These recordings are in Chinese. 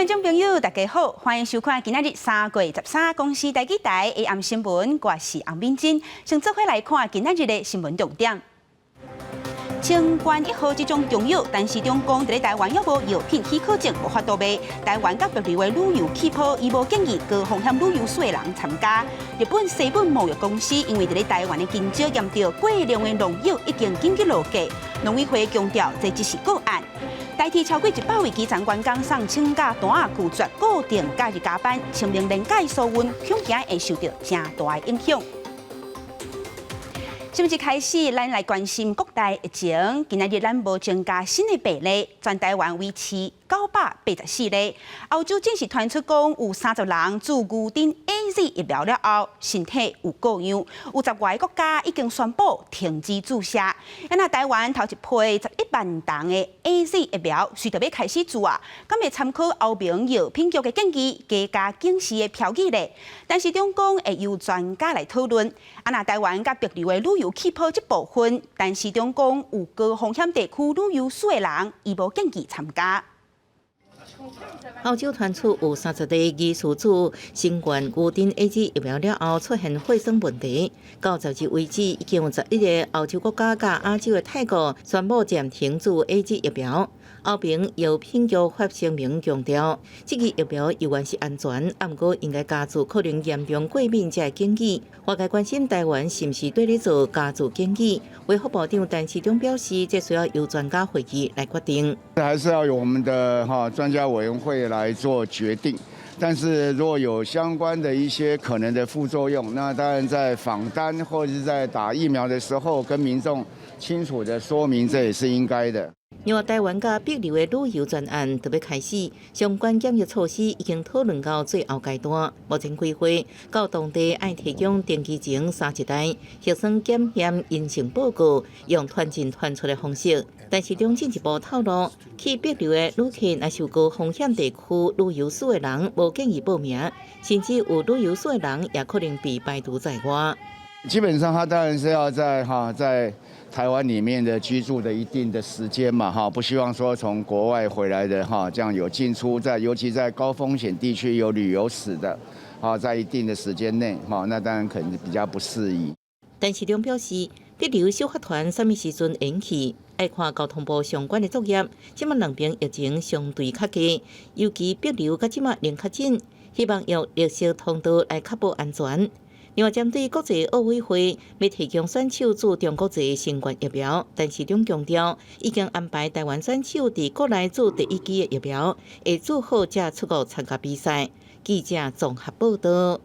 观众朋友，大家好，欢迎收看今仔日3月13公司台记台的暗新闻，我是洪敏珍，先做伙来看今仔日的新闻重点。清冠1号这种中药，但是中共在台湾要无药品许可证无法度卖。台湾甲别的旅游气泡，伊无建议高风险旅游税人参加。日本西本贸易公司因为在台湾的经济验到过量的农药已经紧急落架，农委会强调这只是个案。代替超过100位基层员工送请假单啊拒绝固定假日加班，清明连假疏运恐惊会受到正大的影响。新闻开始，咱来关心国内疫情。今日咱无增加新的病例，全台湾维持984例。欧洲正式传出讲有30人自牛津 AZ 疫苗了后，身体有各样。有10外国家已经宣布停止注射。那台湾头一批11万人的 AZ 疫苗，随着要开始注啊，敢会参考欧盟药品局的建议，加加警示的标语咧。但是中共会由专家来讨论。那台湾甲别流的旅游气泡这部分，但是中共有高风险地区旅游史的人，伊无建议参加。澳洲传出有30例疑似注新冠牛津 AZ 疫苗了后出现卫生问题。到10日为止，已经有11个欧洲国家甲亚洲的泰国宣布暂停注 AZ 疫苗。欧盟药品局发声明强调，这个疫苗依然是安全，不过应该加注可能严重过敏才建议。外界关心台湾是不是对咧做加注建议？卫福部长陈时中表示，这需要由专家会议来决定。还是要由我们的专家委员会来做决定。但是如果有相关的一些可能的副作用，那当然在访单或者是在打疫苗的时候，跟民众清楚的说明，这也是应该的。另外，台湾甲别流的旅游专案特别开始，相关检疫措施已经讨论到最后阶段。目前规划到当地爱提供登机前31台核酸检验阴性报告，用团进团出的方式。但是中进一步透露，去别流的旅客若受高风险地区旅游史的人，无建议报名，甚至有旅游史的人也可能被排除在外。基本上，他当然是要在台湾里面的居住的一定的时间嘛，不希望说从国外回来的这样有进出，尤其在高风险地区有旅游史的，在一定的时间内，那当然可能比较不适宜。陈市长表示，别流小法团什么时阵延期？爱看交通部相关的作业。即马两边疫情相对较低，尤其别流甲即马零确诊，希望用绿色通道来确保安全。另外，针对国际奥委会要提供选手注中国籍新冠疫苗，陈市长强调，已经安排台湾选手伫国内注第一剂的疫苗，会做好才出国参加比赛。记者综合报道。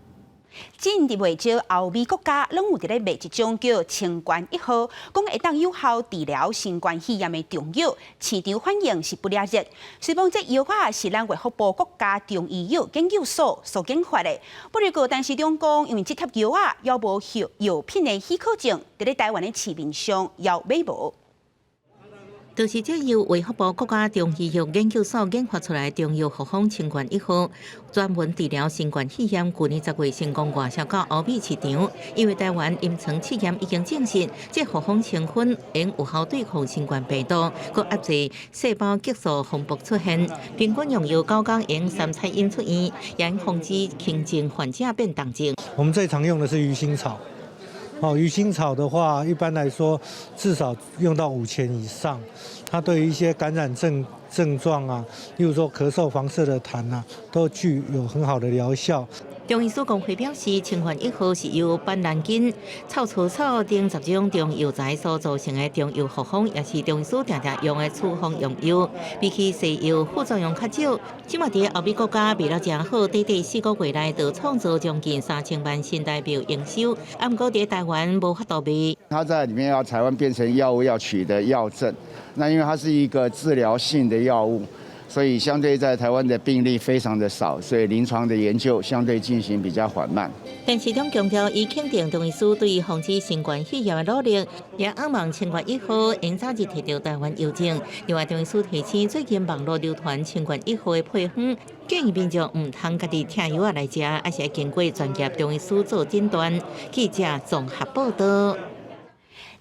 近日未少欧美国家拢有伫咧卖一种叫清冠1号，讲会当有效治疗新冠肺炎的中药，市场反应是不了热。虽讲这药啊是咱卫福部国家中医药研究所所研发的，不过但是中讲因为这贴药啊要无药品的许可证，伫咧台湾的市面上要买无。就是这由卫福部国家中医药研究所研发出来中药复方清冠1号，专门治疗新冠肺炎。去年10月成功外销到欧美市场，因为台湾临床试验已经证实，这复方成分能有效对抗新冠病毒，佮压制细胞激素风暴出现。平均用药9天用3菜饮出院，也防止轻症患者变重症。我们最常用的是鱼腥草。鱼腥草的话，一般来说至少用到5000以上。它对于一些感染症状啊，例如说咳嗽、房舍的痰啊，都具有很好的疗效。中医师工会表示，清冠1号是由板蓝根、臭草草等10种中药材所造成的中药复方，也是中医师常常用的处方用药。比起西药，副作用较少。即马伫欧美国家卖了真好，短4个月内就创造将近3000万新台币营收。不过伫台湾无法度卖。它在里面要台湾变成药物要取得药证，那因为它是一个治疗性的药物。所以相对在台湾的病例非常的少，所以临床的研究相对进行比较缓慢。陈市长强调，伊肯定中医师对于防治新冠肺炎的努力，也仰望清冠1号应早日摕到台湾药证。另外，中医师提醒，最近网络流传清冠1号的配方，建议民众唔通家己听药来食，而是要经过专业中医师做诊断。记者综合报道。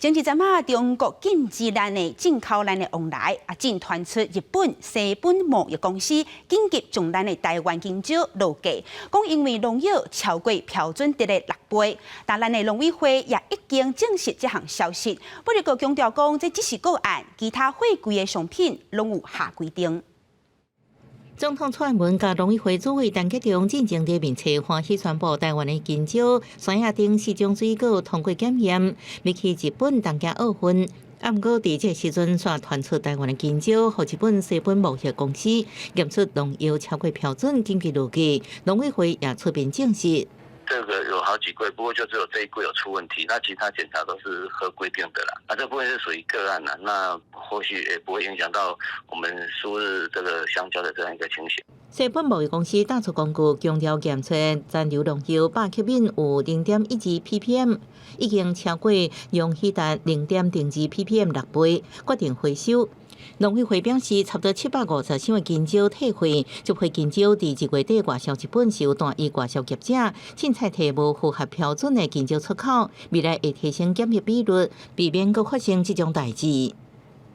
前一阵啊，中国禁止咱的进口咱的往来，正传出日本西本贸易公司紧急将咱的台湾金蕉落架，讲因为农药超过标准值的6倍。但咱的农委会也已经证实这项消息，不过强调讲这只是个案，其他货柜的商品拢有下规定。总统蔡英文甲农委会主委陈吉仲进前伫面册欢喜宣布，台湾的金蕉、山亚丁四种水果通过检验，要去日本东京奥运。毋过，伫这时阵却传出台湾的金蕉，互日本西本贸易公司验出农药超过标准，紧急落架。农委会也出面证实。这个有好几柜，不过就只有这一柜有出问题，那其他检查都是合规定的啦。这部分是属于个案啦，那或许也不会影响到我们输入这个香蕉的这样一个情形。西本贸易公司打出公告，强调检出残留农药百克敏有0.12 ppm， 已经超过容许达0.02 ppm 6倍，决定回收。农委会表示，差不多750箱的金蕉退回，这批金蕉伫1月底外销日本是有单一外销业者凊彩摕无符合标准的金蕉出口，未来会提升检疫比率，避免佫发生这种代志。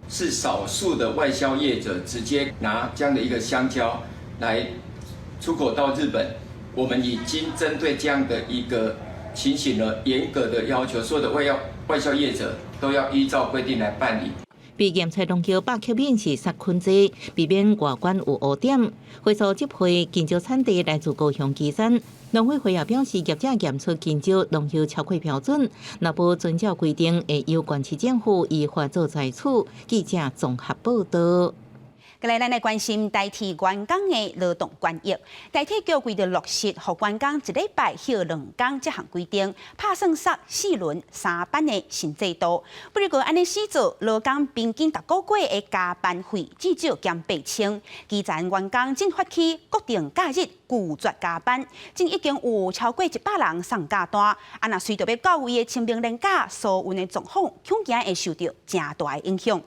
是少数的外销业者直接拿这样的一个香蕉来出口到日本，我们已经针对这样的一个情形了，严格的要求所有的外销业者都要依照规定来办理。被检测农药百克敏是杀菌剂，避免外观有污点。回溯这批金蕉产地来自高雄旗山，农委会也表示，业者验出金蕉农药超过标准，若无遵照规定，会由县市政府依法做裁处。记者综合报道。再来，咱来关心代替员工的劳动权益。代替局规定落实，互员工1礼拜休2天这项规定，拍算煞4轮3班的新制度。不过，安尼施做，劳工平均逐个月的加班费至少减8000。基层员工正发起固定假日拒绝加班，正已经有超过100人送假单。若随着要到位的清明连假疏运的状况，恐惊会受到正大的影响。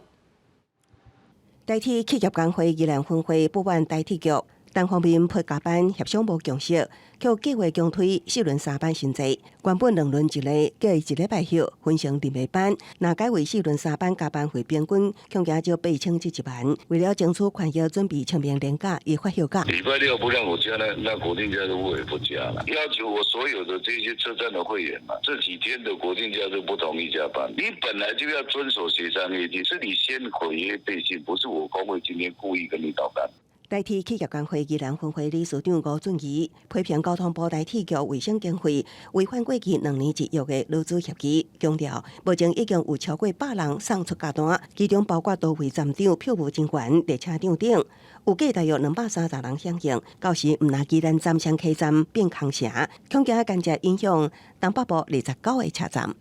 代替企业工会宜兰分会不满代替局单方面配加班协商无共识，却计划强推4轮3班新制，原本2轮1个，计1礼拜休分成2个班，若改为4轮3班加班费平均恐惊就8000至1万。为了争取权益，准备清明连假也发休假。礼拜6不让我加呢，那国定假日我也不加了。要求我所有的这些车站的会员嘛，这几天的国定假日不同意加班。你本来就要遵守协商业绩，是你先毁约背信，不是我工会今天故意跟你捣蛋。代替企业工会宜兰分会理事长吴俊仪批评交通部代替局卫生经费违反过去2年1约的劳资协议，强调目前已经有超过100人送出假单，其中包括多位站长、票务人员、列车长等，有计大约230人响应。到时毋拿基咱站乡客站变空城，恐惊间接影响东北部29个车站。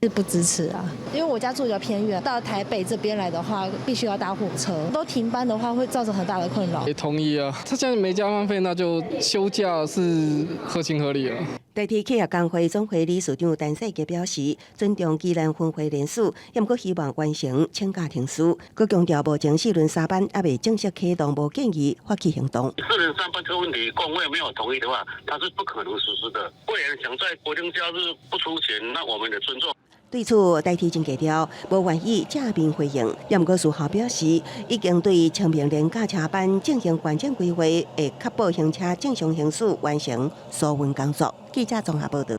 是不支持啊，因为我家住比较偏远，到台北这边来的话，必须要搭火车，都停班的话会造成很大的困扰。也同意啊，他现在没加班费，那就休假是合情合理了。代替企业工会总会理事长陈世杰表示，尊重宜兰分会人数，也毋过希望完成请假停书。佮强调目前4轮3班还未正式启动，无建议发起行动。4轮3班这个问题，工会没有同意的话，它是不可能实施的。会员想在国定假日不出钱，那我们也尊重。对此，代替真强调无愿意正面回应，也毋过事后表示，已经对清明连假车班进行完整规划，会确保行车正常行驶，完成疏运工作。记者综合报道。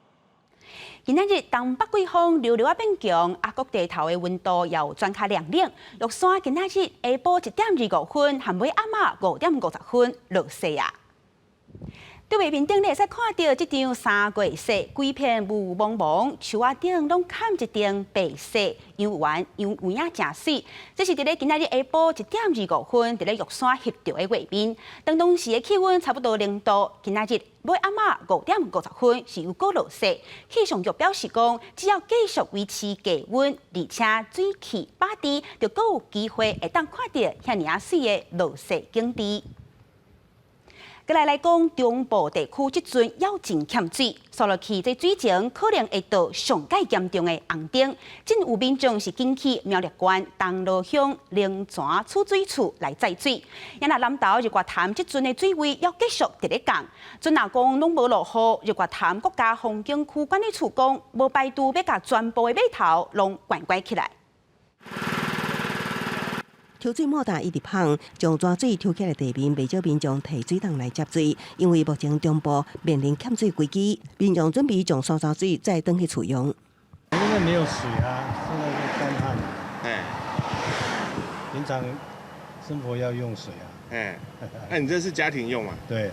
今仔日东北季风溜溜啊变强，各地头的温度也有转较凉冷。玉山今仔日下晡1点25分，和尾暗暝5点50分落雪啊。在画面顶，你会使看到这张3月雪，规片雾蒙蒙，树仔顶拢盖一层白雪，游园影真水。这是伫咧今仔日下晡1点25分，伫咧玉山翕到的画面。当时的气温差不多0度。今仔日尾暗暝5点50分是有过落雪。气象局表示讲，只要继续维持低温，而且水汽巴低，就更有机会会当看到遐尔水的落雪景致。再来讲中部地区即阵要真欠水，扫落去这水情可能会到上界严重的红灯。真有民众是紧去苗栗县东路乡灵泉储水处来载水。也那南投日月潭即阵的水位要继续直咧降。准若讲拢无落雨，日月潭国家风景区管理处讲，无排除要甲全部的码头拢关关起来。抽水莫大一直放，将抓水抽起来地面，未少民众提水桶来接水。因为目前中部面临欠水危机，民众准备将所造水再登去储用。因为没有水啊，现在是干旱。平常生活要用水啊。那你这是家庭用嘛？对。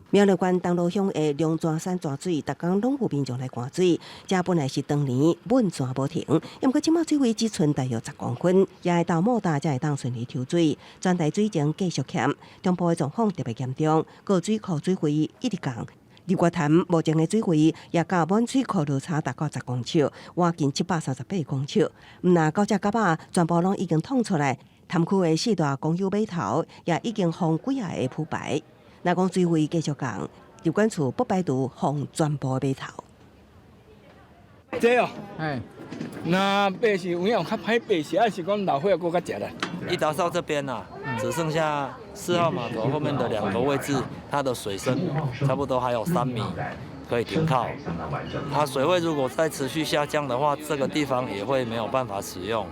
苗栗县东路乡的龙泉山抓水，逐工拢有民众来灌水。这本来是当年稳泉无停，不过即马水位只剩大约10公分，也会到莫大才会当顺利抽水。全台水情继续欠，中部的状况特别严重，各水库水位一直降。日月潭目前的水位也甲满水库落差达到10公尺，换近738公尺。那高架甲巴全部拢已经捅出来，潭区的4大公有码头也已经封几下的铺排。若讲水位继续降，入管处不排除封全部的码头。这哦，那白是有影较歹白是，还是讲老伙搁较食啦？一达哨这边呐，只剩下4号码头后面的2个位置，它的水深差不多还有3米可以停靠。它水位如果再持续下降的话，这个地方也会没有办法使用。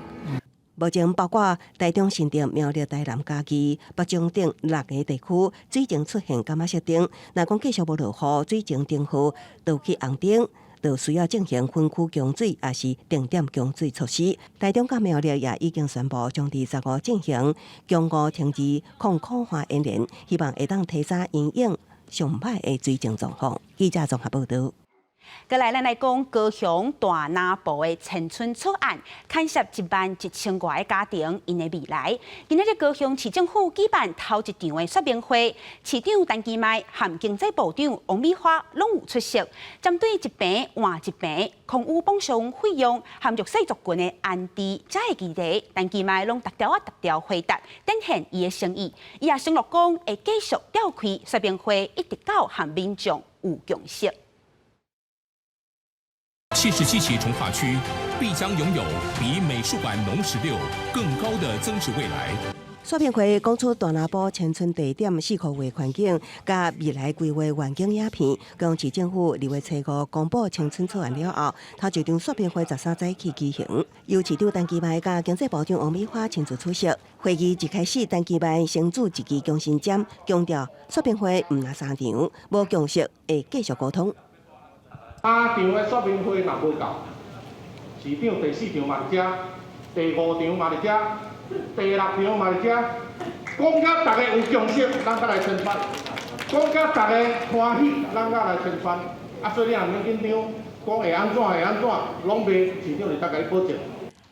目前包括台中新店、苗栗、台南、嘉义、北中等6个地区，水情出现感冒色灯。若讲继续无落雨，水情灯号倒去红灯，就需要进行分区供水，也是定点供水措施。台中甲苗栗也已经宣布将伫15进行强5停止抗苦化演练，希望会当提早因应上歹的水情状况。记者综合报道。再来，咱来讲高雄大南部的青春草案，牵涉11000多个家庭因的未来。今日高雄市政府举办头一场的说明会，市长陈其迈和经济部长王美花拢有出席，针对一病换一病、空污补偿费用和弱势族群的安置这个议题，陈其迈拢逐条回答，展现伊的诚意。伊也承诺讲会继续召开说明会，一直到和民众有共识。77期重划区必将拥有比美术馆农16更高的增值未来。说明会讲出大南部青春地点4个月环境，甲未来规划远景影片。高雄市政府2月初5公布青春草案了后，头一场说明会13早起举行，由市长陈其迈甲经济部长王美花亲自出席。会议一开始，陈其迈先主一支强心针，强调说明会唔那3场，无共识会继续沟通。3场的说明会若无够，市长第4场嘛伫遮，第5场嘛伫遮，第6场嘛伫遮，讲甲大家有共识，咱才来宣传；讲甲大家欢喜，咱才来宣传。所以你若免紧张，讲会安怎，拢袂市长就甲你保证。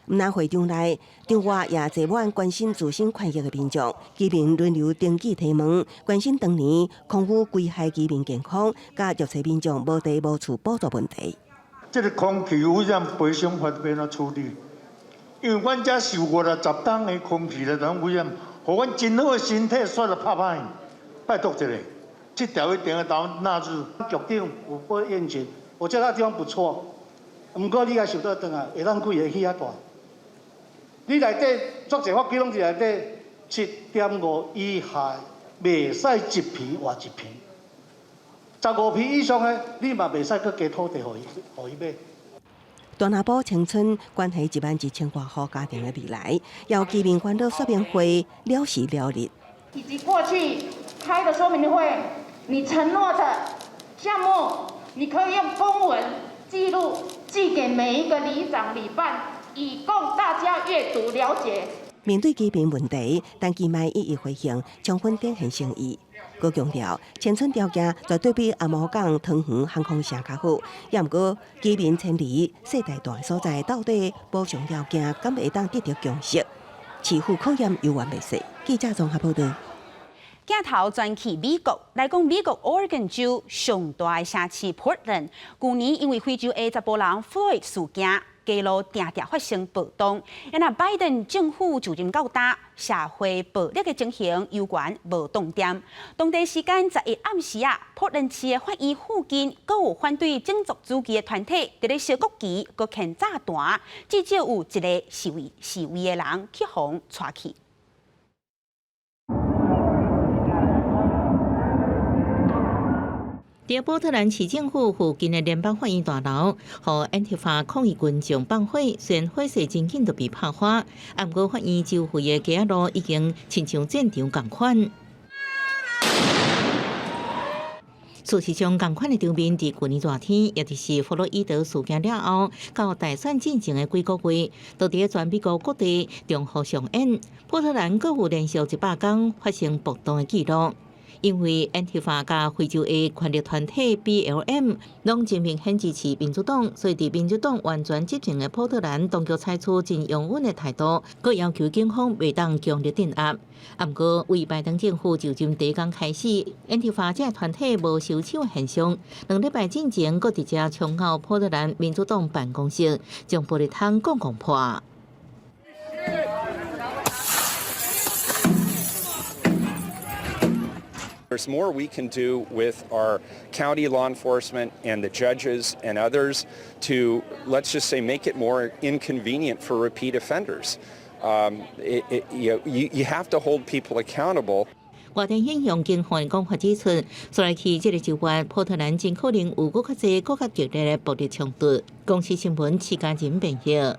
毋但会场内，场外也坐满关心自身权益的民众，居民轮流登记提问，关心当年空污危害居民健康，甲弱势民众无地无厝补助问题。这个空气污染赔偿法要怎处理？因为阮遮受过了10吨的空气的污染，互阮真好的身体煞了拍歹。拜托一下，这条一定要纳入。局长有过宴请，我觉得那地方不错，不过你也受到当啊，会当开会起遐大。你内底作者法规拢是内底7.5以下，袂使一片换一片，15片以上的，你嘛袂使搁加土地互伊买。大南部青春关系11000多户家庭的未来，要居民烦恼说明会了时了日。以及过去开的说明会，你承诺的项目，你可以用公文记录寄给每一个里长、里办。以供大家阅读了解。面对居民问题，陈其迈一一回应，充分展现诚意。佮强调，青春条件绝对比阿毛港、汤圆、航空城较好。也毋过，居民迁离世代大的所在，到底补偿条件敢会当得到共识？市府考验犹原未遂。记者综合报道。镜头转去美国，来讲美国 Oregon 州上大的城市 Portland，去年因为非洲的查甫人 Floyd 事件，街路定定发生暴动，因那拜登政府就任较大，社会暴力的情形有关无动点。当地时间11暗时波特兰市的法院附近，阁有反对种族主义的团体伫咧烧国旗、阁牵炸弹，至少有一个示威的人去互带去。在波特兰市政府附近的联邦法院大楼，和安提法抗议群众放火，虽然火势真紧就被拍花，不过法院周围的街路已经亲像战场同款。事实上，同款的场面伫去年热天，也就是弗洛伊德事件了后，到大选进行的几个月，都伫全美国各地重复上演。波特兰阁有连续100天发生暴动的记录。因为安提法甲非洲的权力团体 BLM 拢真明显支持民主党，所以伫民主党完全执政的波特兰，当局采取真容稳的态度，佮要求警方袂当强力镇压。不过，为拜登政府就任第一天开始，安提法这团体无收手的现象，2礼拜之前，佮直接冲到波特兰民主党办公室，将玻璃窗拱破。There's more we can do with our county law enforcement and the judges and others to, let's just say, make it more inconvenient for repeat offenders. You have to hold people accountable. 外电引用警方讲法指出，所来去这个州月，波特兰真可能有更较济、更较激烈的暴力冲突。公司新闻徐家仁编译。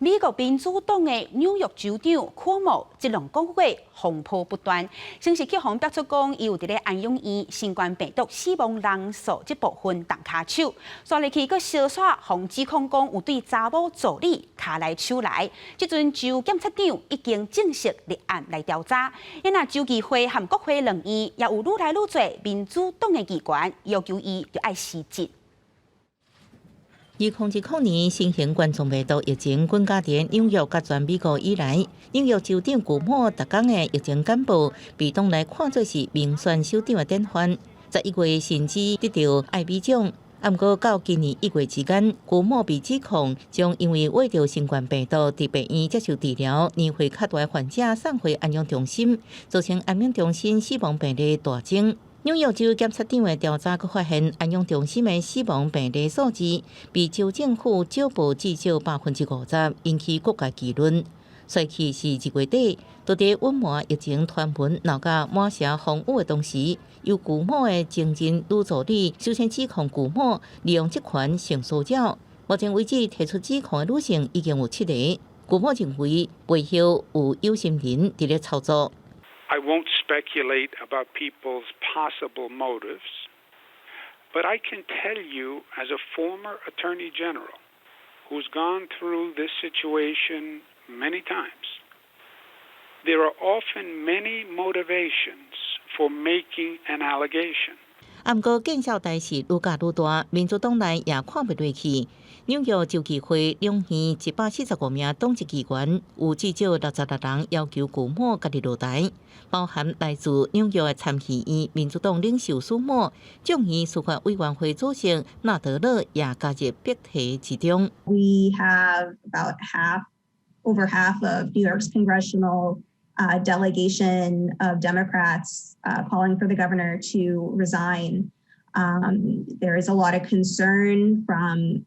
美国民主党的纽约州长科莫这2个月风波不断，先是去互爆出讲，伊有伫咧安养院新冠病毒死亡人数这部分动骹手，刷入去佫小刷互指控讲有对查某助理骹来手来。即阵州检察长已经正式立案来调查，因那州议会和国会2院也有愈来愈多民主党的议员要求伊就爱辞职。2019年新型冠状病毒疫情滚加伫纽约甲全美国以来，纽约州长古莫逐天的疫情简报，被当来看作是民选首长的典范。11月甚至得到艾美奖，不过到今年1月之间，古莫被指控将因为为着新冠病毒伫病院接受治疗，年岁较大的患者送回安养中心，造成安养中心死亡病例大增。纽约州检察长的调查佫发现，安养中心的死亡病例数字比州政府少报至少50%，引起各界议论。帅气是1月底，就伫温麻疫情传闻闹甲满城风雨的同时，由古某的前任女助理首先指控古某利用职权性骚扰。目前为止，提出指控的女性已经有7个。古某认为背后有心人伫咧操作。I won't speculate about people's possible motives, but I can tell you as a former Attorney General who's gone through this situation many times, there are often many motivations for making an allegation. 不过，见效代是愈加愈大，民主党内也看不落去。纽约州议会2院145名党籍议员，有至少66人要求古莫家己落台，包含来自纽约的参议院民主党领袖苏莫，众议司法委员会主席纳德勒也加入逼提之中。We have about over half of New York's congressional delegation of Democrats calling for the governor to resign. There is a lot of concern from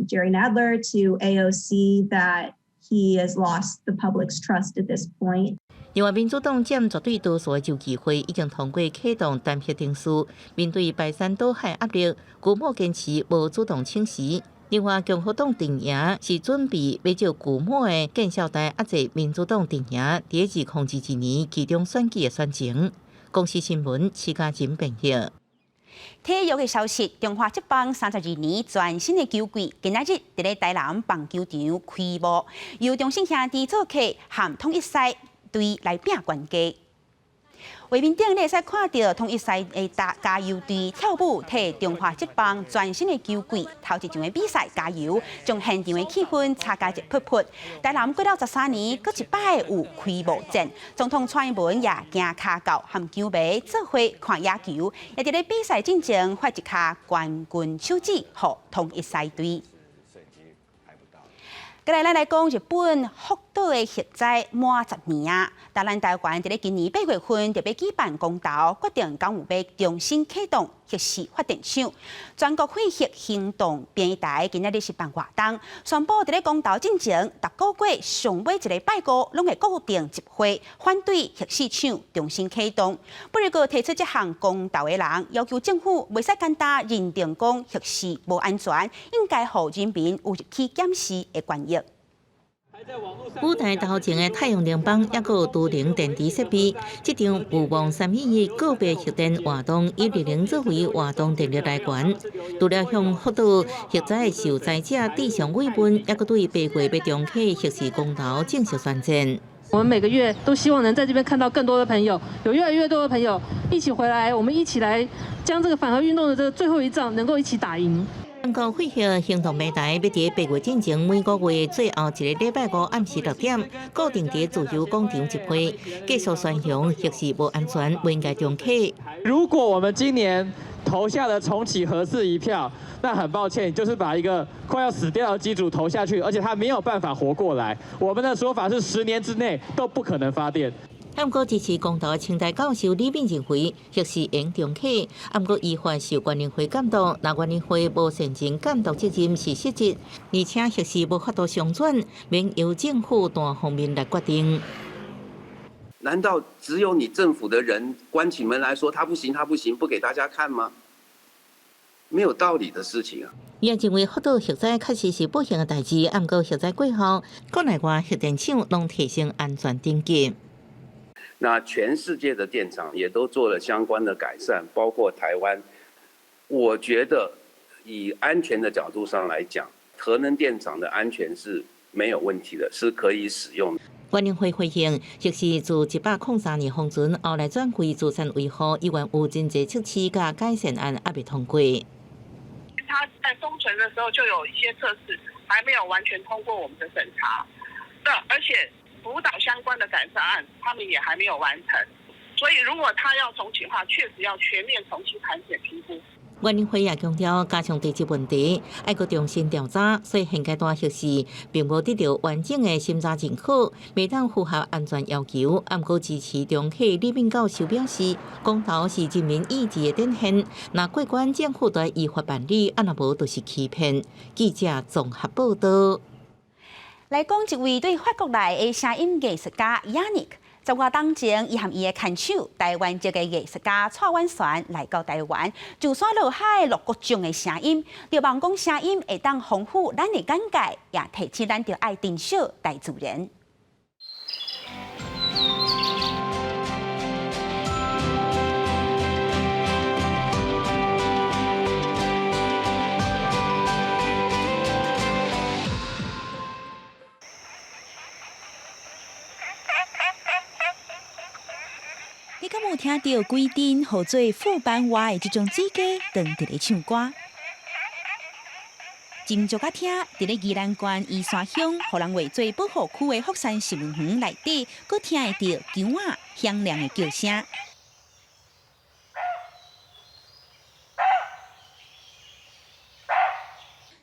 Jerry Nadler to AOC that he has lost the public's trust at this point. 另外，民主党占绝对多数的州议会已经通过启动单票定数，面对排山倒海压力，古莫坚持无主动请辞。另外，共和党阵营是准备要借古莫的见效台压制民主党阵营伫2021年其中选举的选情。公司新闻徐家仁编译。体育的消息，中华职棒32年全新的球季，今仔日伫咧台南棒球场开幕，由中信兄弟做客和统一狮队来拼冠军。画面顶你会使看到统一狮的加油队跳舞，替中华职棒全新的球季头一场的比赛加油，将现场的气氛擦加一泼泼。台南过了13年，搁一摆有开幕战，总统蔡英文也行卡到和球迷做伙看野球，也伫咧比赛进前发一卡冠军手指予统一狮队。再来讲日本福岛的核灾满10年啊，但咱台湾伫咧今年8月份就要举办公投，决定港务要重新启动核试发电厂。全国废核行动编译台今仔日是办活动，宣布伫咧公投进前，逐个月上尾一个礼拜五，拢会固定集会，反对核试厂重新启动。不过提出这项公投的人，要求政府袂使简单认定讲核试无安全，应该互人民有入去检视的权益。舞台头前的太阳能板，也有都能电池设备。这场有望3亿个别核电活动以日能作为活动电力来源。除了向福岛核灾受灾者致上慰问，也个对8月要重启核试公投正式宣战。我们每个月都希望能在这边看到更多的朋友，有越来越多的朋友一起回来，我们一起来将这个反核运动的这个最后一仗能够一起打赢。全国废核行动平台要伫8月进前每个月最后一个礼拜五暗时6点，固定伫自由广场集会，继续宣扬核试无安全，不应该重启。如果我们今年投下了重启核四一票，那很抱歉，就是把一个快要死掉的机组投下去，而且他没有办法活过来。我们的说法是10年之内都不可能发电。不过支持公投的清大教授李秉认为，核试应重启，不过依法受原民会监督，若原民会无善尽监督责任是失职，而且核试无法度商转，免由政府单方面来决定。难道只有你政府的人关起门来说他不行，他不行，不给大家看吗？没有道理的事情啊！也认为福岛核灾确实是不幸的代志，不过核灾过后，国内外核电厂拢提升安全等级。那全世界的电厂也都做了相关的改善，包括台湾。我觉得以安全的角度上来讲，核能电厂的安全是没有问题的，是可以使用的。原民会回应，核试自103年封存，后来转归自产维护，依然有真侪措施甲改善案还未通过。它在封存的时候就有一些测试还没有完全通过我们的审查，而且福岛相关的改善案，他们也还没有完成，所以如果他要重启的话，确实要全面重新盘点评估。原民会也强调，加强地质问题，要搁重新调查，所以现阶段核试并无得到完整的审查认可，未当符合安全要求。不过支持重启李秉教授表示，公投是人民意志的展现，若过关政府就要依法办理，若无就是欺骗。记者综合报道。来讲一位对法国来的声音艺术家 Yannick。10月当前，伊和伊的牵手台湾籍的艺术家蔡婉璇来到台湾，就山落海录各种的声音，就望讲声音会当丰富咱的眼界，也提醒咱着爱珍惜大自然。你敢有听到规定号做副班外的这种指甲当伫咧唱歌？真足甲听，伫咧宜兰县宜山乡，互人划做保护区的福山新闻园内底，佫听会到姜仔响亮的叫声。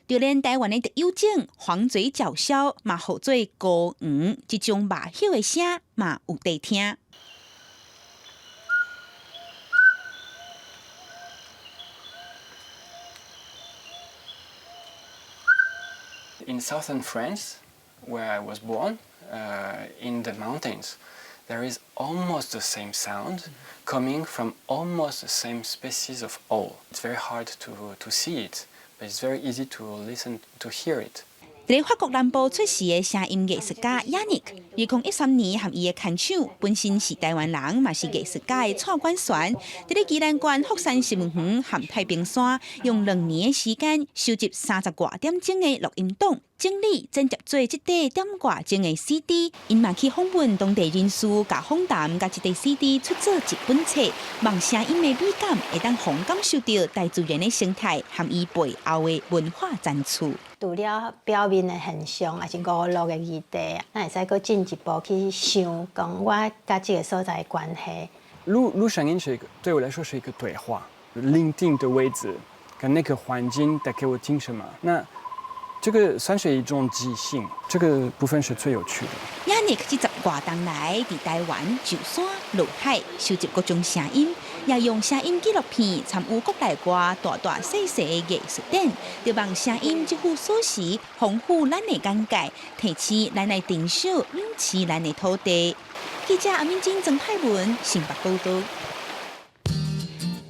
就连台湾的特有种黄嘴叫嚣，嘛号做高黄，这种麻晓的声嘛有得听。In southern France, where I was born, in the mountains, there is almost the same sound coming from almost the same species of owl. It's very hard to see it, but it's very easy to listen, to hear it. 在法国南部出世的声音艺术家 Yannick，2013年和伊的牵手，本身是台湾人，嘛是艺术家的蔡婉璇，在咧宜兰县福山新闻园和太平山，用2年的时间收集30多点钟的录音档，整理剪接做一块点外钟的 CD。因嘛去访问当地人士，甲访谈，甲这块 CD 出做一本册，望声音的美感会当互感受到大自然的生态和伊背后的文化赞处。除了表面的现象，也是五路的议题，那会使搁进一步去想，讲我甲这个所在的关系。录声音是对我来说是一个对话，聆听的位置跟那个环境带给我听什么。那这个山水一种即兴，这个部分是最有趣的。亚尼克10多年来，伫台湾、就山、陆海收集各种声音，也用声音纪录片参与国内外大大小小的艺术展，就帮声音这副锁匙丰富咱的眼界，提起咱的珍惜，认识咱的土地。记者阿敏晶、曾泰文新北报道。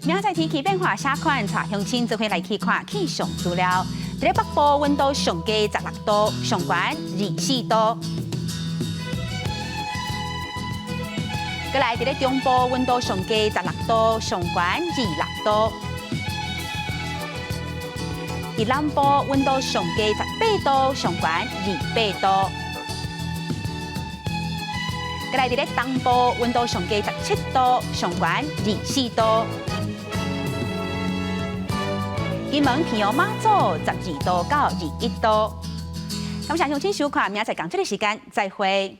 明仔天气变化，下款带乡亲就会来去看气象资料。在北部温度上低16度，上悬24度。再来，在中部温度上低16度，上悬26度。在南部温度上低18度，上悬28度。再来，在东部温度上低17度，上悬24度。金门平阳马祖12度到21度。感谢乡亲收看，明仔载同这个时间再会。